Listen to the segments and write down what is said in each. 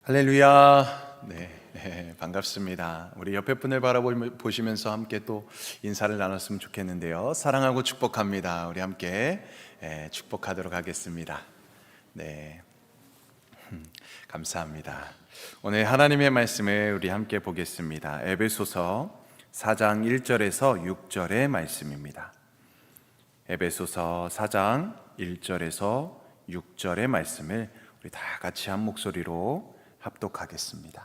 할렐루야. 네, 반갑습니다. 우리 옆에 분을 바라보시면서 함께 또 인사를 나눴으면 좋겠는데요. 사랑하고 축복합니다. 우리 함께 축복하도록 하겠습니다. 네, 감사합니다. 오늘 하나님의 말씀을 우리 함께 보겠습니다. 에베소서 4장 1절에서 6절의 말씀입니다. 에베소서 4장 1절에서 6절의 말씀을 우리 다 같이 한 목소리로 합독하겠습니다.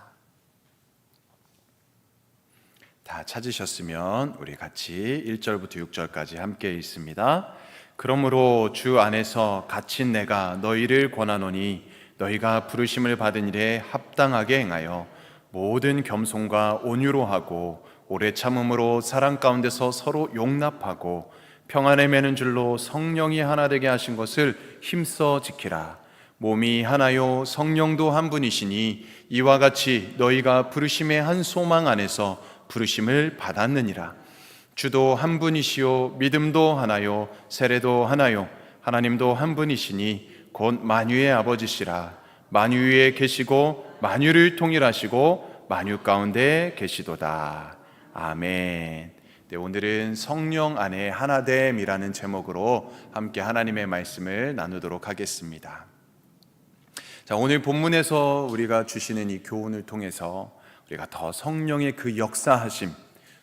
다 찾으셨으면 우리 같이 1절부터 6절까지 함께 읽습니다. 그러므로 주 안에서 갇힌 내가 너희를 권하노니 너희가 부르심을 받은 일에 합당하게 행하여 모든 겸손과 온유로 하고 오래 참음으로 사랑 가운데서 서로 용납하고 평안에 매는 줄로 성령이 하나 되게 하신 것을 힘써 지키라. 몸이 하나요 성령도 한 분이시니 이와 같이 너희가 부르심의 한 소망 안에서 부르심을 받았느니라. 주도 한 분이시요 믿음도 하나요 세례도 하나요 하나님도 한 분이시니 곧 만유의 아버지시라. 만유 위에 계시고 만유를 통일하시고 만유 가운데 계시도다. 아멘. 네, 오늘은 성령 안에 하나됨이라는 제목으로 함께 하나님의 말씀을 나누도록 하겠습니다. 자, 오늘 본문에서 우리가 주시는 이 교훈을 통해서 우리가 더 성령의 그 역사하심,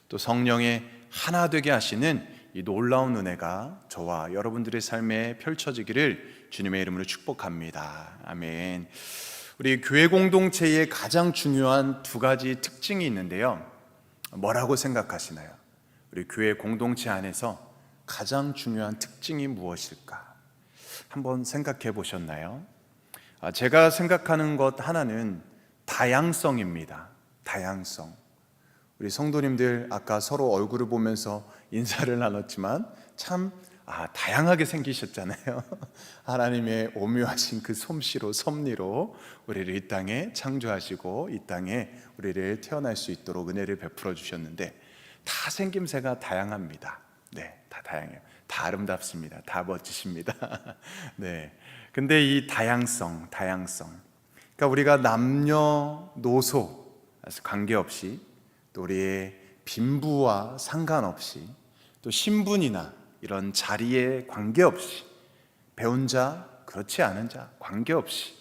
또 성령의 하나 되게 하시는 이 놀라운 은혜가 저와 여러분들의 삶에 펼쳐지기를 주님의 이름으로 축복합니다. 아멘. 우리 교회 공동체의 가장 중요한 두 가지 특징이 있는데요. 뭐라고 생각하시나요? 우리 교회 공동체 안에서 가장 중요한 특징이 무엇일까? 한번 생각해 보셨나요? 제가 생각하는 것 하나는 다양성입니다. 다양성. 우리 성도님들 아까 서로 얼굴을 보면서 인사를 나눴지만 참 다양하게 생기셨잖아요. 하나님의 오묘하신 그 솜씨로 섭리로 우리를 이 땅에 창조하시고 이 땅에 우리를 태어날 수 있도록 은혜를 베풀어 주셨는데 다 생김새가 다양합니다. 네, 다 다양해요. 다 아름답습니다. 다 멋지십니다. 네. 근데 이 다양성, 그러니까 우리가 남녀노소 관계없이 또 우리의 빈부와 상관없이 또 신분이나 이런 자리에 관계없이 배운 자, 그렇지 않은 자 관계없이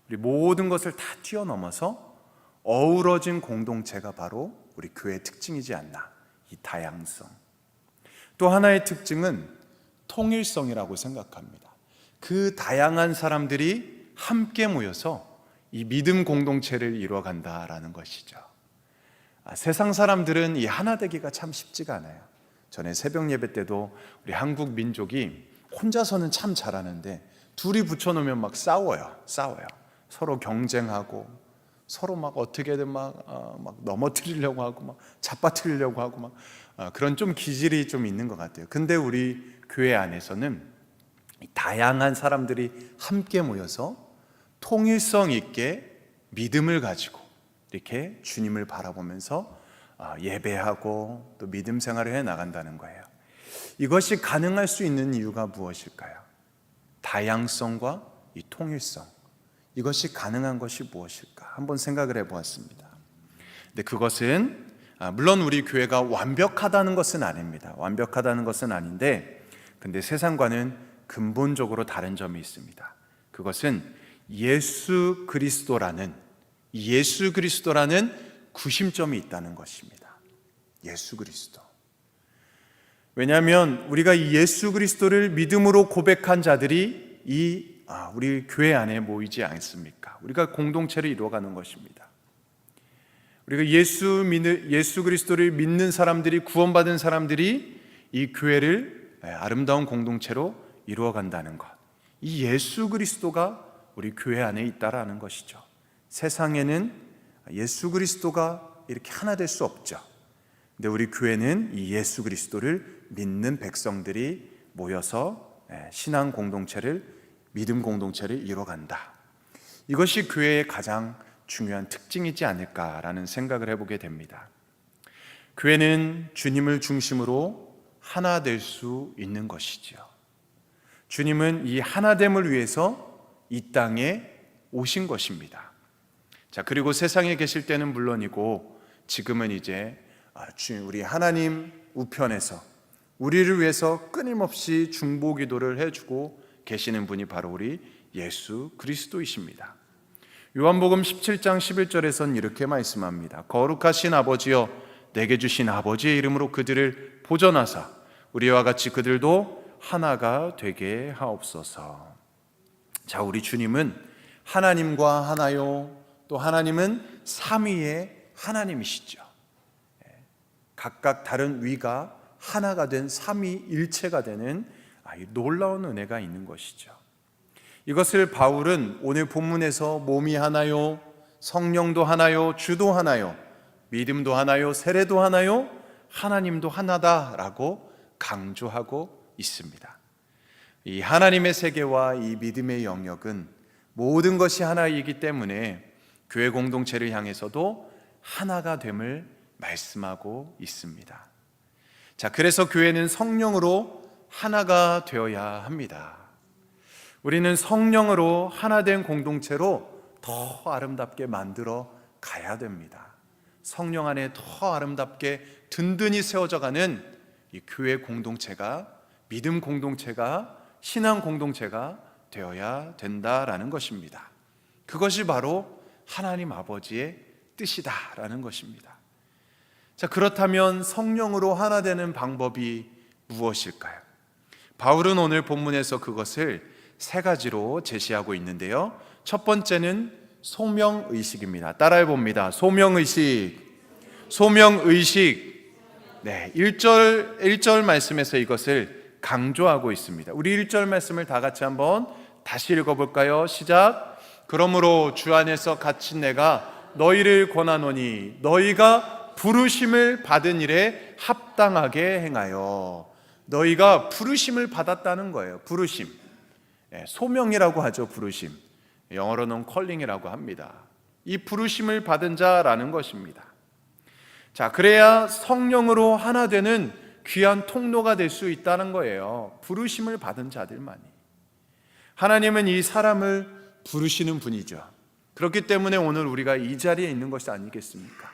우리 모든 것을 다 뛰어넘어서 어우러진 공동체가 바로 우리 교회의 특징이지 않나. 이 다양성. 또 하나의 특징은 통일성이라고 생각합니다. 그 다양한 사람들이 함께 모여서 이 믿음 공동체를 이루어간다라는 것이죠. 세상 사람들은 이 하나 되기가 참 쉽지가 않아요. 전에 새벽 예배 때도 우리 한국 민족이 혼자서는 참 잘하는데 둘이 붙여놓으면 막 싸워요. 서로 경쟁하고 서로 막 어떻게든 막 넘어뜨리려고 하고 막 잡아뜨리려고 하고 막 그런 좀 기질이 좀 있는 것 같아요. 근데 우리 교회 안에서는 다양한 사람들이 함께 모여서 통일성 있게 믿음을 가지고 이렇게 주님을 바라보면서 예배하고 또 믿음 생활을 해 나간다는 거예요. 이것이 가능할 수 있는 이유가 무엇일까요? 다양성과 이 통일성, 이것이 가능한 것이 무엇일까? 한번 생각을 해보았습니다. 근데 그것은 물론 우리 교회가 완벽하다는 것은 아닙니다. 완벽하다는 것은 아닌데 근데 세상과는 근본적으로 다른 점이 있습니다. 그것은 예수 그리스도라는 구심점이 있다는 것입니다. 예수 그리스도. 왜냐하면 우리가 이 예수 그리스도를 믿음으로 고백한 자들이 우리 교회 안에 모이지 않습니까? 우리가 공동체를 이루어가는 것입니다. 우리가 예수 그리스도를 믿는 사람들이, 구원받은 사람들이 이 교회를 아름다운 공동체로 이루어간다는 것, 이 예수 그리스도가 우리 교회 안에 있다라는 것이죠. 세상에는 예수 그리스도가 이렇게 하나 될 수 없죠. 근데 우리 교회는 이 예수 그리스도를 믿는 백성들이 모여서 신앙 공동체를, 믿음 공동체를 이루어간다. 이것이 교회의 가장 중요한 특징이지 않을까라는 생각을 해보게 됩니다. 교회는 주님을 중심으로 하나 될 수 있는 것이죠. 주님은 이 하나됨을 위해서 이 땅에 오신 것입니다. 자, 그리고 세상에 계실 때는 물론이고 지금은 이제 우리 하나님 우편에서 우리를 위해서 끊임없이 중보기도를 해주고 계시는 분이 바로 우리 예수 그리스도이십니다. 요한복음 17장 11절에선 이렇게 말씀합니다. 거룩하신 아버지여, 내게 주신 아버지의 이름으로 그들을 보존하사 우리와 같이 그들도 하나가 되게 하옵소서. 자, 우리 주님은 하나님과 하나요, 또 하나님은 삼위의 하나님이시죠. 각각 다른 위가 하나가 된 삼위일체가 되는 이 놀라운 은혜가 있는 것이죠. 이것을 바울은 오늘 본문에서 몸이 하나요, 성령도 하나요, 주도 하나요, 믿음도 하나요, 세례도 하나요, 하나님도 하나다라고 강조하고 있습니다. 이 하나님의 세계와 이 믿음의 영역은 모든 것이 하나이기 때문에 교회 공동체를 향해서도 하나가 됨을 말씀하고 있습니다. 자, 그래서 교회는 성령으로 하나가 되어야 합니다. 우리는 성령으로 하나 된 공동체로 더 아름답게 만들어 가야 됩니다. 성령 안에 더 아름답게 든든히 세워져 가는 이 교회 공동체가, 믿음 공동체가, 신앙 공동체가 되어야 된다라는 것입니다. 그것이 바로 하나님 아버지의 뜻이다라는 것입니다. 자, 그렇다면 성령으로 하나 되는 방법이 무엇일까요? 바울은 오늘 본문에서 그것을 세 가지로 제시하고 있는데요. 첫 번째는 소명의식입니다. 따라해 봅니다. 소명의식. 소명의식. 네, 1절 말씀에서 이것을 강조하고 있습니다. 우리 1절 말씀을 다 같이 한번 다시 읽어볼까요? 시작. 그러므로 주 안에서 갇힌 내가 너희를 권하노니 너희가 부르심을 받은 일에 합당하게 행하여. 너희가 부르심을 받았다는 거예요. 부르심. 소명이라고 하죠. 부르심. 영어로는 컬링이라고 합니다. 이 부르심을 받은 자라는 것입니다. 자, 그래야 성령으로 하나 되는 귀한 통로가 될 수 있다는 거예요. 부르심을 받은 자들만이. 하나님은 이 사람을 부르시는 분이죠. 그렇기 때문에 오늘 우리가 이 자리에 있는 것이 아니겠습니까?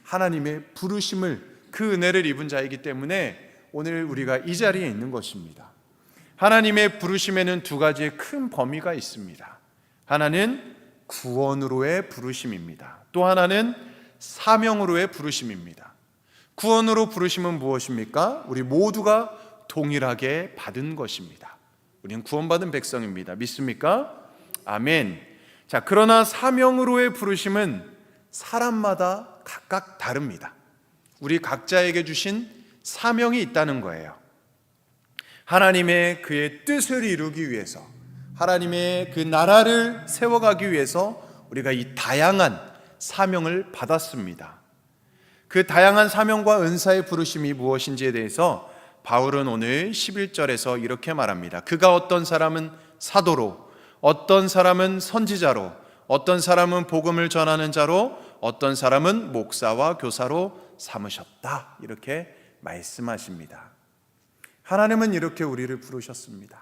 하나님의 부르심을, 그 은혜를 입은 자이기 때문에 오늘 우리가 이 자리에 있는 것입니다. 하나님의 부르심에는 두 가지의 큰 범위가 있습니다. 하나는 구원으로의 부르심입니다. 또 하나는 사명으로의 부르심입니다. 구원으로 부르심은 무엇입니까? 우리 모두가 동일하게 받은 것입니다. 우리는 구원받은 백성입니다. 믿습니까? 아멘. 자, 그러나 사명으로의 부르심은 사람마다 각각 다릅니다. 우리 각자에게 주신 사명이 있다는 거예요. 하나님의 그의 뜻을 이루기 위해서, 하나님의 그 나라를 세워가기 위해서 우리가 이 다양한 사명을 받았습니다. 그 다양한 사명과 은사의 부르심이 무엇인지에 대해서 바울은 오늘 11절에서 이렇게 말합니다. 그가 어떤 사람은 사도로, 어떤 사람은 선지자로, 어떤 사람은 복음을 전하는 자로, 어떤 사람은 목사와 교사로 삼으셨다. 이렇게 말씀하십니다. 하나님은 이렇게 우리를 부르셨습니다.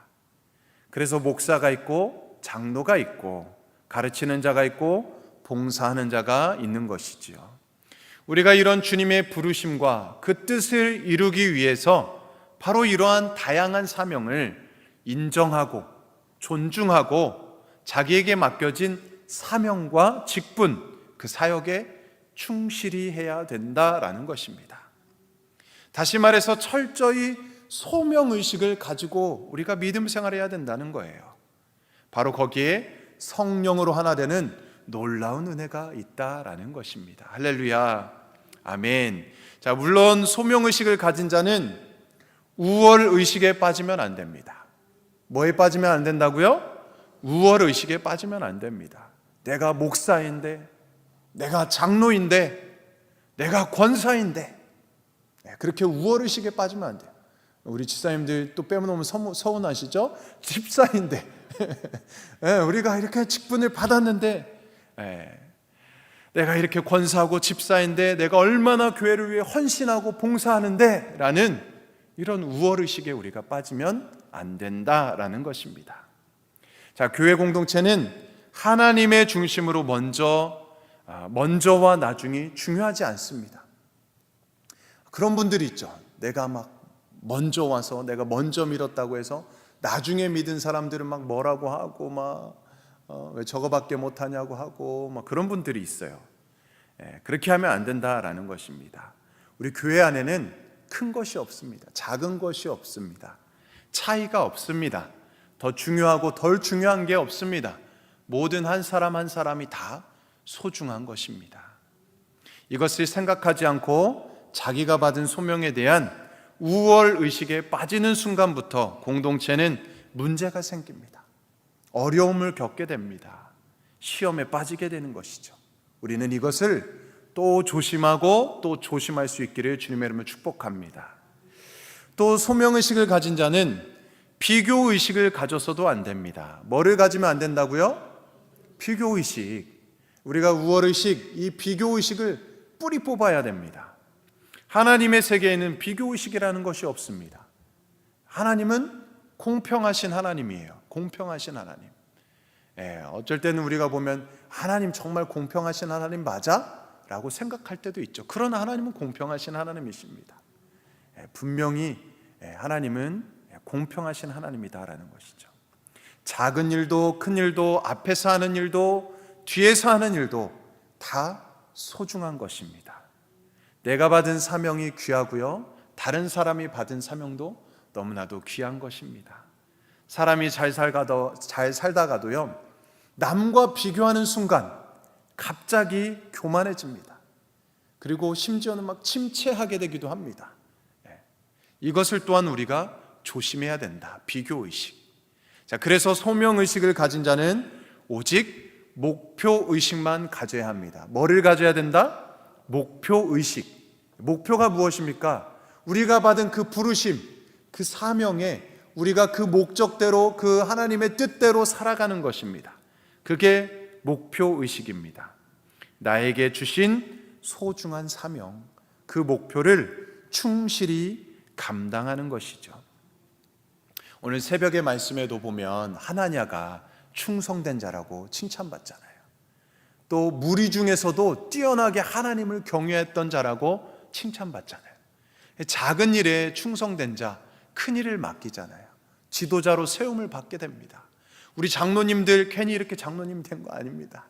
그래서 목사가 있고 장로가 있고 가르치는 자가 있고 봉사하는 자가 있는 것이지요. 우리가 이런 주님의 부르심과 그 뜻을 이루기 위해서 바로 이러한 다양한 사명을 인정하고 존중하고 자기에게 맡겨진 사명과 직분, 그 사역에 충실히 해야 된다라는 것입니다. 다시 말해서 철저히 소명의식을 가지고 우리가 믿음 생활해야 된다는 거예요. 바로 거기에 성령으로 하나 되는 놀라운 은혜가 있다라는 것입니다. 할렐루야, 아멘. 자, 물론 소명의식을 가진 자는 우월의식에 빠지면 안 됩니다. 뭐에 빠지면 안 된다고요? 우월의식에 빠지면 안 됩니다. 내가 목사인데, 내가 장로인데, 내가 권사인데, 그렇게 우월의식에 빠지면 안 돼요. 우리 집사님들 또 빼놓으면 서운하시죠? 집사인데 우리가 이렇게 직분을 받았는데, 내가 이렇게 권사하고 집사인데 내가 얼마나 교회를 위해 헌신하고 봉사하는데 라는 이런 우월의식에 우리가 빠지면 안 된다라는 것입니다. 자, 교회 공동체는 하나님의 중심으로 먼저 먼저와 나중이 중요하지 않습니다. 그런 분들이 있죠. 내가 막 먼저 와서 내가 먼저 믿었다고 해서 나중에 믿은 사람들은 막 뭐라고 하고 왜 저거밖에 못하냐고 하고 그런 분들이 있어요. 그렇게 하면 안 된다라는 것입니다. 우리 교회 안에는 큰 것이 없습니다. 작은 것이 없습니다. 차이가 없습니다. 더 중요하고 덜 중요한 게 없습니다. 모든 한 사람 한 사람이 다 소중한 것입니다. 이것을 생각하지 않고 자기가 받은 소명에 대한 우월 의식에 빠지는 순간부터 공동체는 문제가 생깁니다. 어려움을 겪게 됩니다. 시험에 빠지게 되는 것이죠. 우리는 이것을 또 조심하고 또 조심할 수 있기를 주님의 이름으로 축복합니다. 또 소명의식을 가진 자는 비교의식을 가져서도 안 됩니다. 뭐를 가지면 안 된다고요? 비교의식. 우리가 우월의식, 이 비교의식을 뿌리 뽑아야 됩니다. 하나님의 세계에는 비교의식이라는 것이 없습니다. 하나님은 공평하신 하나님이에요. 공평하신 하나님. 어쩔 때는 우리가 보면 하나님 정말 공평하신 하나님 맞아? 라고 생각할 때도 있죠. 그러나 하나님은 공평하신 하나님이십니다. 분명히 하나님은 공평하신 하나님이다라는 것이죠. 작은 일도 큰 일도 앞에서 하는 일도 뒤에서 하는 일도 다 소중한 것입니다. 내가 받은 사명이 귀하고요, 다른 사람이 받은 사명도 너무나도 귀한 것입니다. 사람이 잘 살다가도요, 남과 비교하는 순간 갑자기 교만해집니다. 그리고 심지어는 막 침체하게 되기도 합니다. 이것을 또한 우리가 조심해야 된다. 비교의식. 자, 그래서 소명의식을 가진 자는 오직 목표의식만 가져야 합니다. 뭐를 가져야 된다? 목표의식. 목표가 무엇입니까? 우리가 받은 그 부르심, 그 사명에 우리가 그 목적대로, 그 하나님의 뜻대로 살아가는 것입니다. 그게 목표의식입니다. 나에게 주신 소중한 사명, 그 목표를 충실히 감당하는 것이죠. 오늘 새벽의 말씀에도 보면 하나냐가 충성된 자라고 칭찬받잖아요. 또 무리 중에서도 뛰어나게 하나님을 경외했던 자라고 칭찬받잖아요. 작은 일에 충성된 자, 큰 일을 맡기잖아요. 지도자로 세움을 받게 됩니다. 우리 장로님들 괜히 이렇게 장로님 된 거 아닙니다.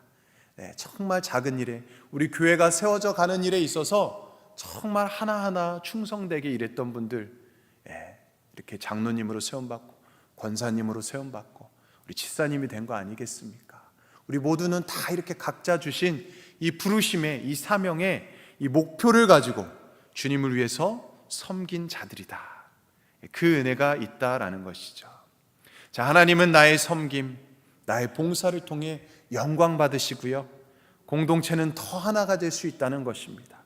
정말 작은 일에, 우리 교회가 세워져 가는 일에 있어서 정말 하나하나 충성되게 일했던 분들, 이렇게 장로님으로 세움받고 권사님으로 세움받고 우리 집사님이 된 거 아니겠습니까? 우리 모두는 다 이렇게 각자 주신 이 부르심의, 이 사명의 이 목표를 가지고 주님을 위해서 섬긴 자들이다. 그 은혜가 있다라는 것이죠. 자, 하나님은 나의 섬김, 나의 봉사를 통해 영광 받으시고요, 공동체는 더 하나가 될 수 있다는 것입니다.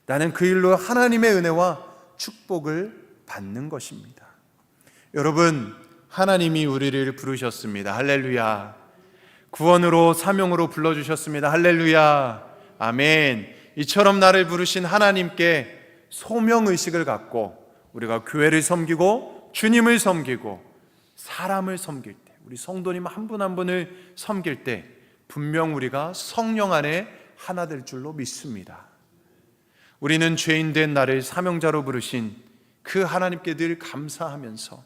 나는 그 일로 하나님의 은혜와 축복을 받는 것입니다. 여러분, 하나님이 우리를 부르셨습니다. 할렐루야. 구원으로, 사명으로 불러주셨습니다. 할렐루야. 아멘. 이처럼 나를 부르신 하나님께 소명의식을 갖고 우리가 교회를 섬기고 주님을 섬기고 사람을 섬길 때, 우리 성도님 한 분 한 분을 섬길 때 분명 우리가 성령 안에 하나 될 줄로 믿습니다. 우리는 죄인된 나를 사명자로 부르신 그 하나님께 늘 감사하면서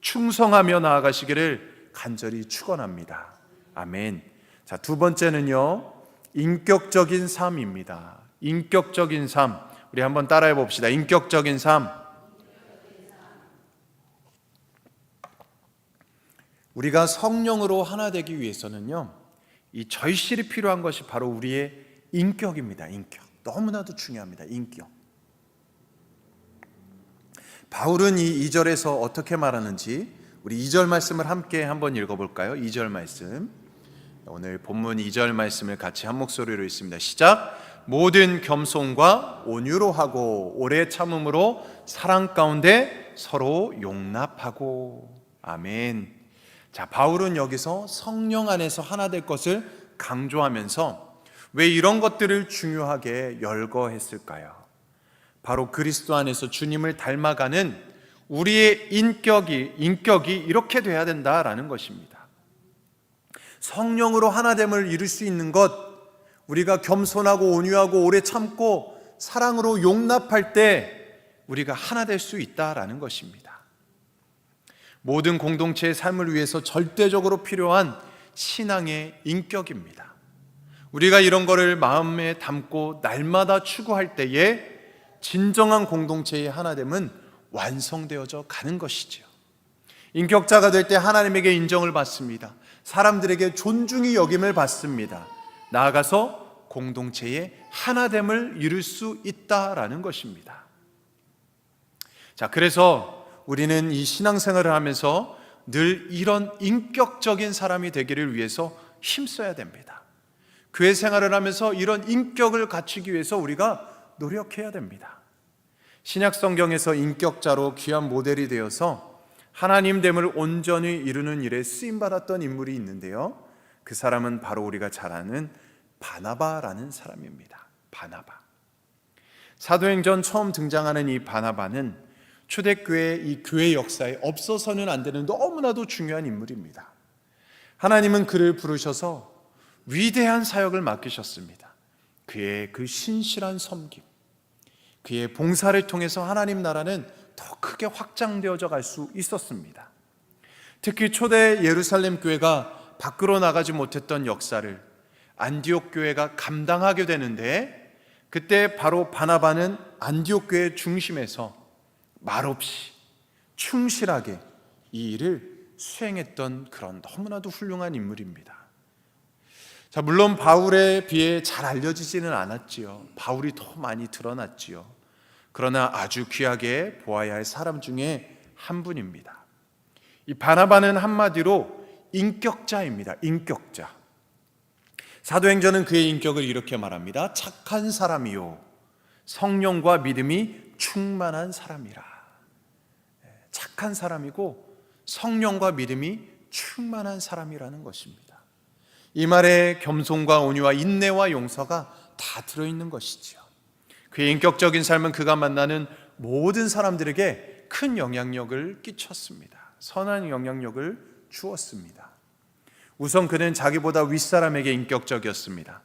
충성하며 나아가시기를 간절히 축원합니다. 아멘. 자, 두 번째는요, 인격적인 삶입니다. 인격적인 삶. 우리 한번 따라해 봅시다. 인격적인 삶. 우리가 성령으로 하나 되기 위해서는요, 이 절실히 필요한 것이 바로 우리의 인격입니다. 인격. 너무나도 중요합니다. 인격. 바울은 이 2절에서 어떻게 말하는지 우리 2절 말씀을 함께 한번 읽어볼까요? 2절 말씀. 오늘 본문 2절 말씀을 같이 한 목소리로 읽습니다. 시작. 모든 겸손과 온유로 하고 오래 참음으로 사랑 가운데 서로 용납하고. 아멘. 자, 바울은 여기서 성령 안에서 하나 될 것을 강조하면서 왜 이런 것들을 중요하게 열거했을까요? 바로 그리스도 안에서 주님을 닮아가는 우리의 인격이 이렇게 돼야 된다라는 것입니다. 성령으로 하나됨을 이룰 수 있는 것, 우리가 겸손하고 온유하고 오래 참고 사랑으로 용납할 때 우리가 하나 될 수 있다라는 것입니다. 모든 공동체의 삶을 위해서 절대적으로 필요한 신앙의 인격입니다. 우리가 이런 거를 마음에 담고 날마다 추구할 때에 진정한 공동체의 하나됨은 완성되어져 가는 것이지요. 인격자가 될 때 하나님에게 인정을 받습니다. 사람들에게 존중이 여김을 받습니다. 나아가서 공동체의 하나됨을 이룰 수 있다라는 것입니다. 자, 그래서 우리는 이 신앙생활을 하면서 늘 이런 인격적인 사람이 되기를 위해서 힘써야 됩니다. 교회 생활을 하면서 이런 인격을 갖추기 위해서 우리가 노력해야 됩니다. 신약 성경에서 인격자로 귀한 모델이 되어서 하나님됨을 온전히 이루는 일에 쓰임받았던 인물이 있는데요, 그 사람은 바로 우리가 잘 아는 바나바라는 사람입니다. 바나바. 사도행전 처음 등장하는 이 바나바는 초대교회 이 교회 역사에 없어서는 안 되는 너무나도 중요한 인물입니다. 하나님은 그를 부르셔서 위대한 사역을 맡기셨습니다. 그의 그 신실한 섬김, 그의 봉사를 통해서 하나님 나라는 더 크게 확장되어져 갈 수 있었습니다. 특히 초대 예루살렘 교회가 밖으로 나가지 못했던 역사를 안디옥 교회가 감당하게 되는데, 그때 바로 바나바는 안디옥 교회 중심에서 말없이 충실하게 이 일을 수행했던 그런 너무나도 훌륭한 인물입니다. 자, 물론 바울에 비해 잘 알려지지는 않았지요. 바울이 더 많이 드러났지요. 그러나 아주 귀하게 보아야 할 사람 중에 한 분입니다. 이 바나바는 한마디로 인격자입니다. 인격자. 사도행전은 그의 인격을 이렇게 말합니다. 착한 사람이요, 성령과 믿음이 충만한 사람이라. 착한 사람이고 성령과 믿음이 충만한 사람이라는 것입니다. 이 말에 겸손과 온유와 인내와 용서가 다 들어있는 것이지요. 그의 인격적인 삶은 그가 만나는 모든 사람들에게 큰 영향력을 끼쳤습니다. 선한 영향력을 주었습니다. 우선 그는 자기보다 윗사람에게 인격적이었습니다.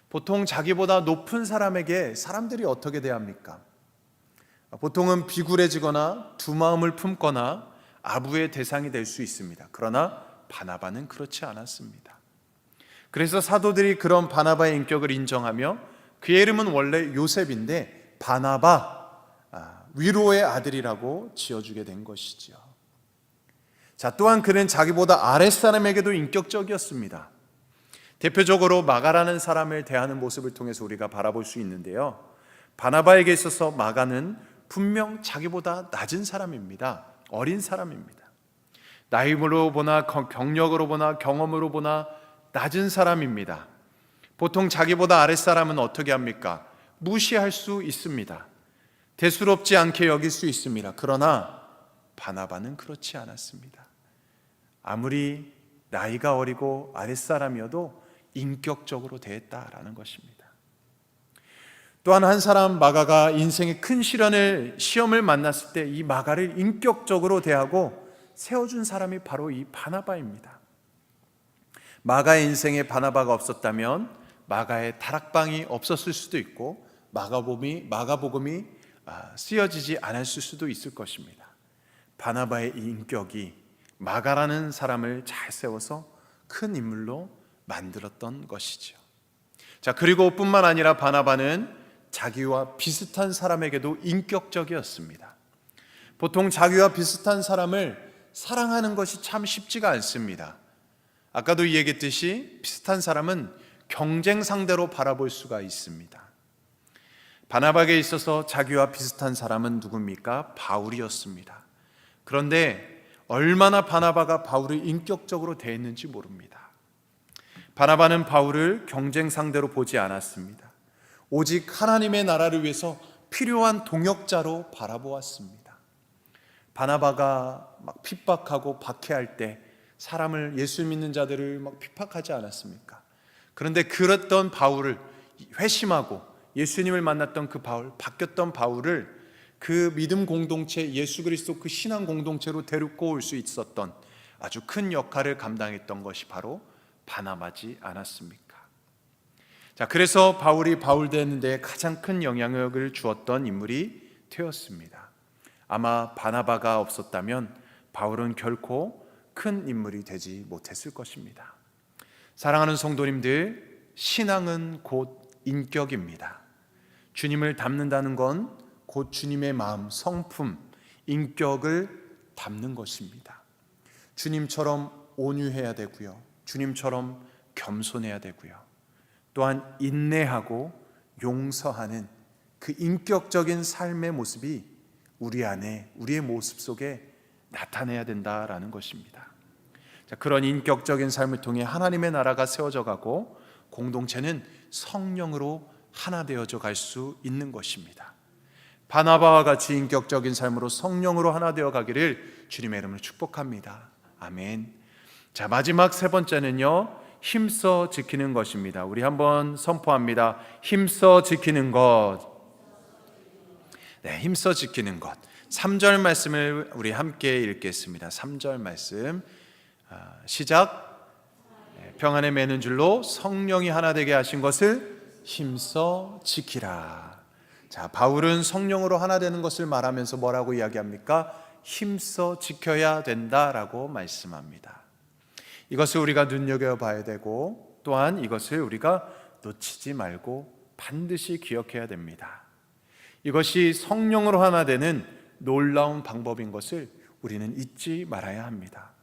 보통 자기보다 높은 사람에게 사람들이 어떻게 대합니까? 보통은 비굴해지거나 두 마음을 품거나 아부의 대상이 될 수 있습니다. 그러나 바나바는 그렇지 않았습니다. 그래서 사도들이 그런 바나바의 인격을 인정하며, 그의 이름은 원래 요셉인데 바나바, 위로의 아들이라고 지어주게 된 것이지요. 자, 또한 그는 자기보다 아랫사람에게도 인격적이었습니다. 대표적으로 마가라는 사람을 대하는 모습을 통해서 우리가 바라볼 수 있는데요, 바나바에게 있어서 마가는 분명 자기보다 낮은 사람입니다. 어린 사람입니다. 나이로 보나 경력으로 보나 경험으로 보나 낮은 사람입니다. 보통 자기보다 아랫사람은 어떻게 합니까? 무시할 수 있습니다. 대수롭지 않게 여길 수 있습니다. 그러나 바나바는 그렇지 않았습니다. 아무리 나이가 어리고 아랫사람이어도 인격적으로 대했다라는 것입니다. 또한 한 사람 마가가 인생의 큰 시험을 만났을 때 이 마가를 인격적으로 대하고 세워준 사람이 바로 이 바나바입니다. 마가의 인생에 바나바가 없었다면 마가의 다락방이 없었을 수도 있고 마가복음이 쓰여지지 않았을 수도 있을 것입니다. 바나바의 이 인격이 마가라는 사람을 잘 세워서 큰 인물로 만들었던 것이죠. 자, 그리고 뿐만 아니라 바나바는 자기와 비슷한 사람에게도 인격적이었습니다. 보통 자기와 비슷한 사람을 사랑하는 것이 참 쉽지가 않습니다. 아까도 얘기했듯이 비슷한 사람은 경쟁 상대로 바라볼 수가 있습니다. 바나바에게 있어서 자기와 비슷한 사람은 누굽니까? 바울이었습니다. 그런데 얼마나 바나바가 바울을 인격적으로 대했는지 모릅니다. 바나바는 바울을 경쟁 상대로 보지 않았습니다. 오직 하나님의 나라를 위해서 필요한 동역자로 바라보았습니다. 바나바가 막 핍박하고 박해할 때 사람을, 예수 믿는 자들을 막 핍박하지 않았습니까? 그런데 그랬던 바울을 회심하고 예수님을 만났던 그 바울, 바뀌었던 바울을 그 믿음 공동체, 예수 그리스도 그 신앙 공동체로 데리고 올 수 있었던 아주 큰 역할을 감당했던 것이 바로 바나바지 않았습니까? 자, 그래서 바울이 바울되는 데 가장 큰 영향력을 주었던 인물이 되었습니다. 아마 바나바가 없었다면 바울은 결코 큰 인물이 되지 못했을 것입니다. 사랑하는 성도님들, 신앙은 곧 인격입니다. 주님을 닮는다는 건 곧 주님의 마음, 성품, 인격을 닮는 것입니다. 주님처럼 온유해야 되고요, 주님처럼 겸손해야 되고요, 또한 인내하고 용서하는 그 인격적인 삶의 모습이 우리 안에, 우리의 모습 속에 나타내야 된다라는 것입니다. 자, 그런 인격적인 삶을 통해 하나님의 나라가 세워져 가고 공동체는 성령으로 하나 되어져 갈 수 있는 것입니다. 바나바와 같이 인격적인 삶으로 성령으로 하나 되어 가기를 주님의 이름으로 축복합니다. 아멘. 자, 마지막 세 번째는요, 힘써 지키는 것입니다. 우리 한번 선포합니다. 힘써 지키는 것. 네, 힘써 지키는 것. 3절 말씀을 우리 함께 읽겠습니다. 3절 말씀 시작. 평안에 매는 줄로 성령이 하나 되게 하신 것을 힘써 지키라. 자, 바울은 성령으로 하나 되는 것을 말하면서 뭐라고 이야기합니까? 힘써 지켜야 된다라고 말씀합니다. 이것을 우리가 눈여겨봐야 되고, 또한 이것을 우리가 놓치지 말고 반드시 기억해야 됩니다. 이것이 성령으로 하나 되는 놀라운 방법인 것을 우리는 잊지 말아야 합니다.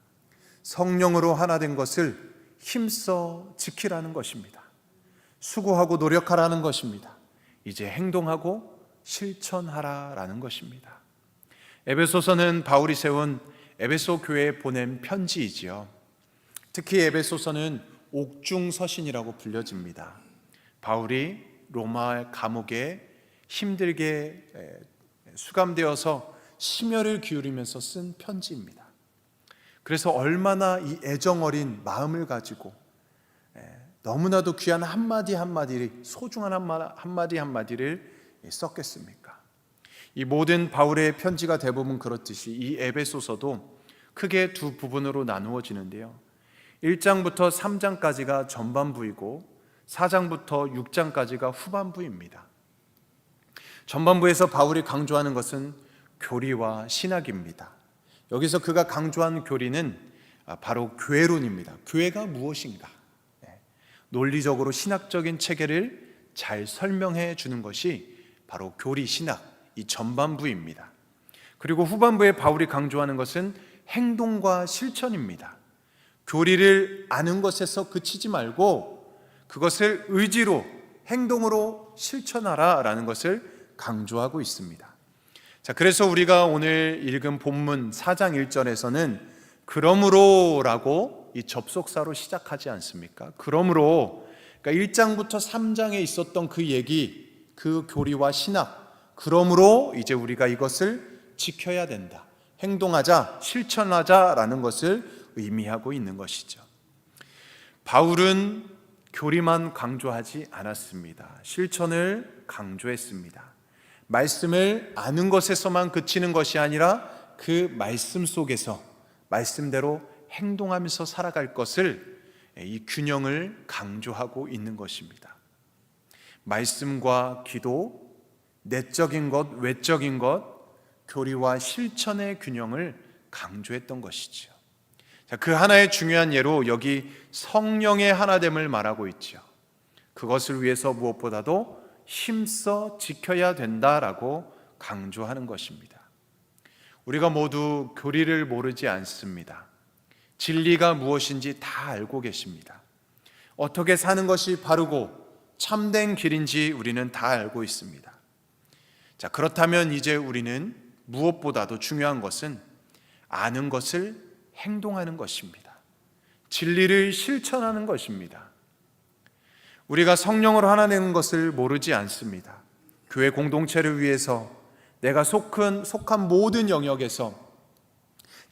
성령으로 하나 된 것을 힘써 지키라는 것입니다. 수고하고 노력하라는 것입니다. 이제 행동하고 실천하라라는 것입니다. 에베소서는 바울이 세운 에베소 교회에 보낸 편지이지요. 특히 에베소서는 옥중서신이라고 불려집니다. 바울이 로마 감옥에 힘들게 수감되어서 심혈을 기울이면서 쓴 편지입니다. 그래서 얼마나 이 애정 어린 마음을 가지고 너무나도 귀한 한마디 한마디를, 소중한 한마디 한마디를 썼겠습니까? 이 모든 바울의 편지가 대부분 그렇듯이 이 에베소서도 크게 두 부분으로 나누어지는데요, 1장부터 3장까지가 전반부이고 4장부터 6장까지가 후반부입니다. 전반부에서 바울이 강조하는 것은 교리와 신학입니다. 여기서 그가 강조한 교리는 바로 교회론입니다. 교회가 무엇인가, 논리적으로 신학적인 체계를 잘 설명해 주는 것이 바로 교리, 신학, 이 전반부입니다. 그리고 후반부에 바울이 강조하는 것은 행동과 실천입니다. 교리를 아는 것에서 그치지 말고 그것을 의지로, 행동으로 실천하라라는 것을 강조하고 있습니다. 자, 그래서 우리가 오늘 읽은 본문 4장 1절에서는 그러므로라고 이 접속사로 시작하지 않습니까? 그러므로, 그러니까 1장부터 3장에 있었던 그 얘기, 그 교리와 신학, 그러므로 이제 우리가 이것을 지켜야 된다, 행동하자, 실천하자라는 것을 의미하고 있는 것이죠. 바울은 교리만 강조하지 않았습니다. 실천을 강조했습니다. 말씀을 아는 것에서만 그치는 것이 아니라 그 말씀 속에서 말씀대로 행동하면서 살아갈 것을, 이 균형을 강조하고 있는 것입니다. 말씀과 기도, 내적인 것, 외적인 것, 교리와 실천의 균형을 강조했던 것이죠. 자, 그 하나의 중요한 예로 여기 성령의 하나됨을 말하고 있죠. 그것을 위해서 무엇보다도 힘써 지켜야 된다라고 강조하는 것입니다. 우리가 모두 교리를 모르지 않습니다. 진리가 무엇인지 다 알고 계십니다. 어떻게 사는 것이 바르고 참된 길인지 우리는 다 알고 있습니다. 자, 그렇다면 이제 우리는 무엇보다도 중요한 것은 아는 것을 행동하는 것입니다. 진리를 실천하는 것입니다. 우리가 성령으로 하나 되는 것을 모르지 않습니다. 교회 공동체를 위해서 내가 속한 모든 영역에서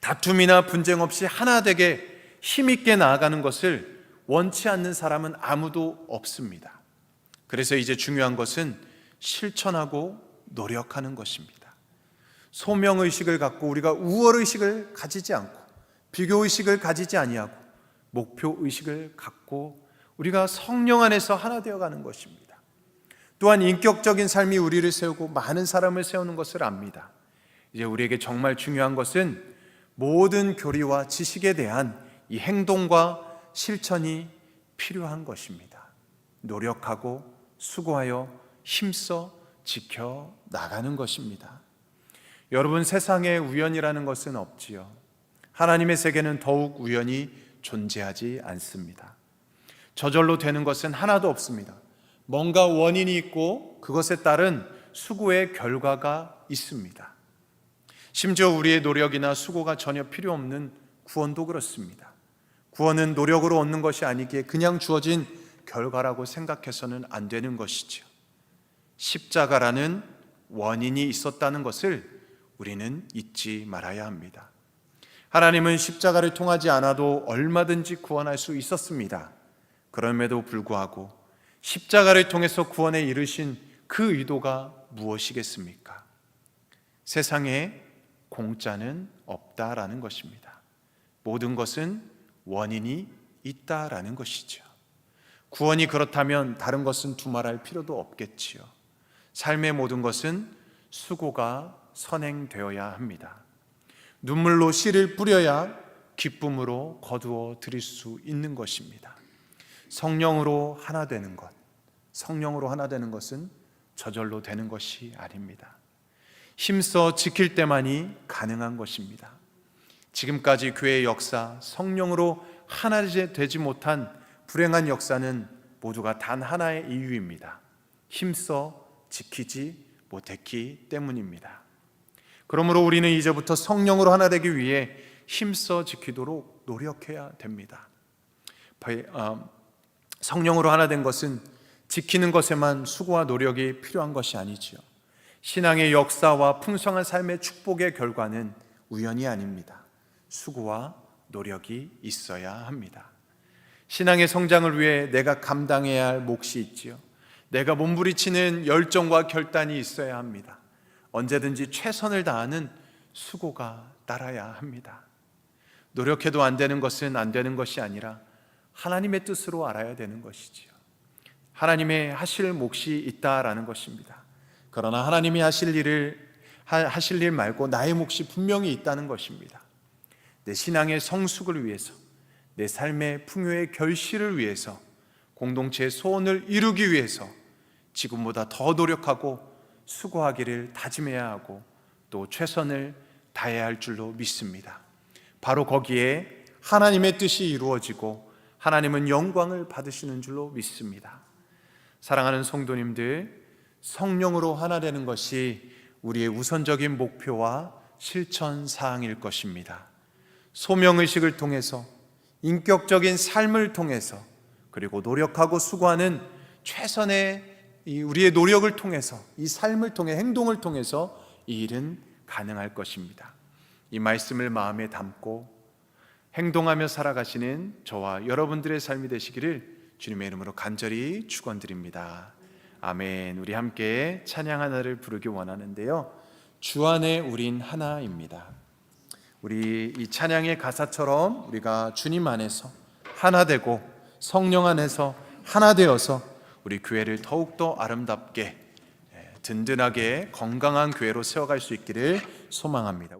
다툼이나 분쟁 없이 하나 되게 힘있게 나아가는 것을 원치 않는 사람은 아무도 없습니다. 그래서 이제 중요한 것은 실천하고 노력하는 것입니다. 소명의식을 갖고 우리가 우월의식을 가지지 않고 비교의식을 가지지 아니하고 목표의식을 갖고 우리가 성령 안에서 하나 되어가는 것입니다. 또한 인격적인 삶이 우리를 세우고 많은 사람을 세우는 것을 압니다. 이제 우리에게 정말 중요한 것은 모든 교리와 지식에 대한 이 행동과 실천이 필요한 것입니다. 노력하고 수고하여 힘써 지켜 나가는 것입니다. 여러분, 세상에 우연이라는 것은 없지요. 하나님의 세계는 더욱 우연이 존재하지 않습니다. 저절로 되는 것은 하나도 없습니다. 뭔가 원인이 있고 그것에 따른 수고의 결과가 있습니다. 심지어 우리의 노력이나 수고가 전혀 필요 없는 구원도 그렇습니다. 구원은 노력으로 얻는 것이 아니기에 그냥 주어진 결과라고 생각해서는 안 되는 것이죠. 십자가라는 원인이 있었다는 것을 우리는 잊지 말아야 합니다. 하나님은 십자가를 통하지 않아도 얼마든지 구원할 수 있었습니다. 그럼에도 불구하고 십자가를 통해서 구원에 이르신 그 의도가 무엇이겠습니까? 세상에 공짜는 없다라는 것입니다. 모든 것은 원인이 있다라는 것이죠. 구원이 그렇다면 다른 것은 두말할 필요도 없겠지요. 삶의 모든 것은 수고가 선행되어야 합니다. 눈물로 씨를 뿌려야 기쁨으로 거두어 드릴 수 있는 것입니다. 성령으로 하나 되는 것, 성령으로 하나 되는 것은 저절로 되는 것이 아닙니다. 힘써 지킬 때만이 가능한 것입니다. 지금까지 교회의 역사, 성령으로 하나 되지 못한 불행한 역사는 모두가 단 하나의 이유입니다. 힘써 지키지 못했기 때문입니다. 그러므로 우리는 이제부터 성령으로 하나 되기 위해 힘써 지키도록 노력해야 됩니다. 성령으로 하나 된 것은 지키는 것에만 수고와 노력이 필요한 것이 아니지요. 신앙의 역사와 풍성한 삶의 축복의 결과는 우연이 아닙니다. 수고와 노력이 있어야 합니다. 신앙의 성장을 위해 내가 감당해야 할 몫이 있지요. 내가 몸부리치는 열정과 결단이 있어야 합니다. 언제든지 최선을 다하는 수고가 따라야 합니다. 노력해도 안 되는 것은 안 되는 것이 아니라 하나님의 뜻으로 알아야 되는 것이지요. 하나님의 하실 몫이 있다라는 것입니다. 그러나 하나님이 하실 일 말고 나의 몫이 분명히 있다는 것입니다. 내 신앙의 성숙을 위해서, 내 삶의 풍요의 결실을 위해서, 공동체의 소원을 이루기 위해서 지금보다 더 노력하고 수고하기를 다짐해야 하고 또 최선을 다해야 할 줄로 믿습니다. 바로 거기에 하나님의 뜻이 이루어지고 하나님은 영광을 받으시는 줄로 믿습니다. 사랑하는 성도님들, 성령으로 하나 되는 것이 우리의 우선적인 목표와 실천 사항일 것입니다. 소명의식을 통해서, 인격적인 삶을 통해서, 그리고 노력하고 수고하는 최선의 우리의 노력을 통해서, 이 삶을 통해, 행동을 통해서 이 일은 가능할 것입니다. 이 말씀을 마음에 담고 행동하며 살아가시는 저와 여러분들의 삶이 되시기를 주님의 이름으로 간절히 축원드립니다. 아멘. 우리 함께 찬양 하나를 부르기 원하는데요, 주 안에 우린 하나입니다. 우리 이 찬양의 가사처럼 우리가 주님 안에서 하나 되고 성령 안에서 하나 되어서 우리 교회를 더욱더 아름답게, 든든하게, 건강한 교회로 세워갈 수 있기를 소망합니다.